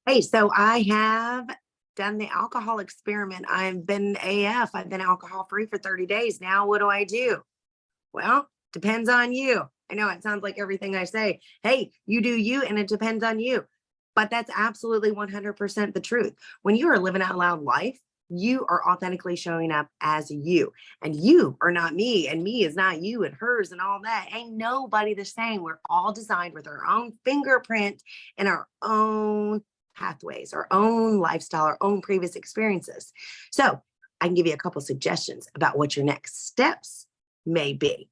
Hey, so I have done the alcohol experiment. I've been AF. I've been alcohol free for 30 days. Now, what do I do? Well, depends on you. I know it sounds like everything I say. Hey, you do you, and it depends on you. But that's absolutely 100% the truth. When you are living out loud life, you are authentically showing up as you, and you are not me, and me is not you, and hers, and all that. Ain't nobody the same. We're all designed with our own fingerprint and our own pathways, our own lifestyle, our own previous experiences. So I can give you a couple suggestions about what your next steps may be,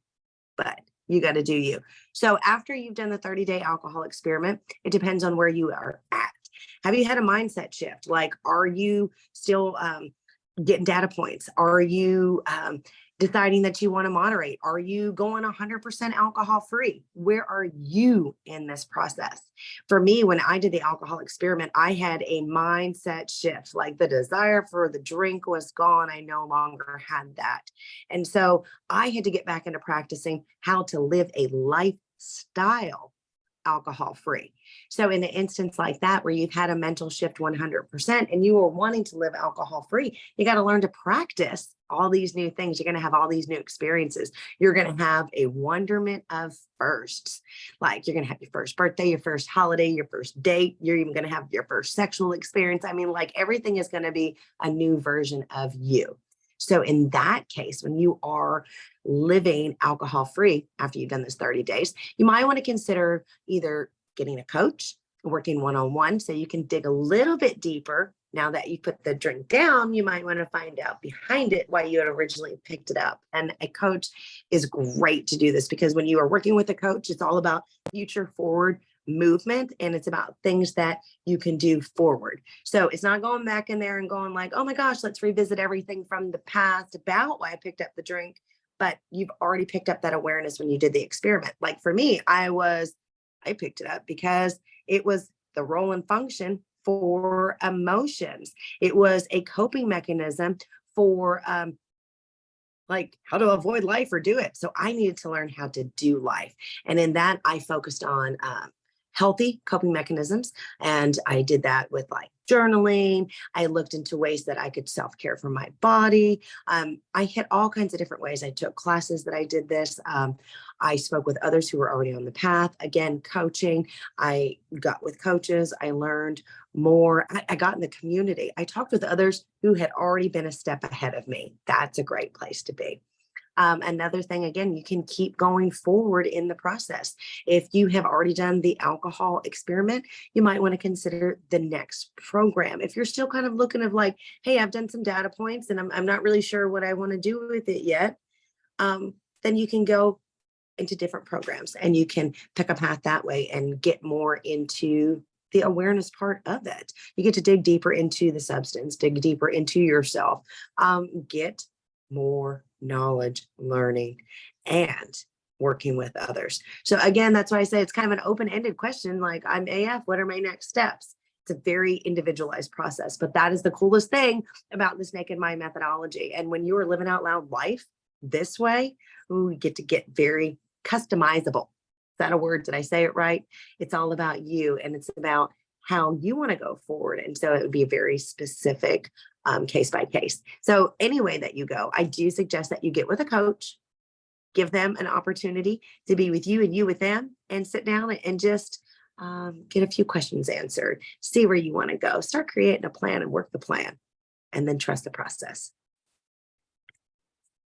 but you got to do you. So after you've done the 30-day alcohol experiment, it depends on where you are at. Have you had a mindset shift? Like, are you still getting data points? Are you deciding that you want to moderate? Are you going 100% alcohol free? Where are you in this process? For me, when I did the alcohol experiment, I had a mindset shift. Like, the desire for the drink was gone. I no longer had that. And so I had to get back into practicing how to live a lifestyle alcohol free. So in an instance like that, where you've had a mental shift 100% and you are wanting to live alcohol free, you got to learn to practice all these new things. You're going to have all these new experiences. You're going to have a wonderment of firsts. Like, you're going to have your first birthday, your first holiday, your first date. You're even going to have your first sexual experience. I mean, like, everything is going to be a new version of you. So in that case, when you are living alcohol free after you've done this 30 days, you might want to consider either getting a coach, working one-on-one, so you can dig a little bit deeper. Now that you put the drink down, you might want to find out behind it why you had originally picked it up. And a coach is great to do this, because when you are working with a coach, it's all about future forward movement, and it's about things that you can do forward. So it's not going back in there and going like, oh my gosh, let's revisit everything from the past about why I picked up the drink. But you've already picked up that awareness when you did the experiment. Like, for me, I picked it up because it was the role and function for emotions. It was a coping mechanism for like, how to avoid life or do it. So I needed to learn how to do life. And in that, I focused on healthy coping mechanisms. And I did that with like journaling. I looked into ways that I could self-care for my body. I hit all kinds of different ways. I took classes that I did this. I spoke with others who were already on the path. Again, coaching. I got with coaches. I learned more. I got in the community. I talked with others who had already been a step ahead of me. That's a great place to be. Another thing, again, you can keep going forward in the process. If you have already done the alcohol experiment, you might want to consider the next program. If you're still kind of looking of like, hey, I've done some data points and I'm not really sure what I want to do with it yet, then you can go into different programs and you can pick a path that way and get more into the awareness part of it. You get to dig deeper into the substance, dig deeper into yourself, get more knowledge, learning, and working with others. So again, that's why I say it's kind of an open-ended question. Like, I'm AF, what are my next steps? It's a very individualized process, but that is the coolest thing about this Naked Mind methodology. And when you are living out loud life this way, we get to get very customizable. Is that a word? Did I say it right? It's all about you, and it's about how you want to go forward. And so it would be very specific, case by case. So any way that you go, I do suggest that you get with a coach, give them an opportunity to be with you and you with them, and sit down and just get a few questions answered, see where you want to go, start creating a plan and work the plan, and then trust the process.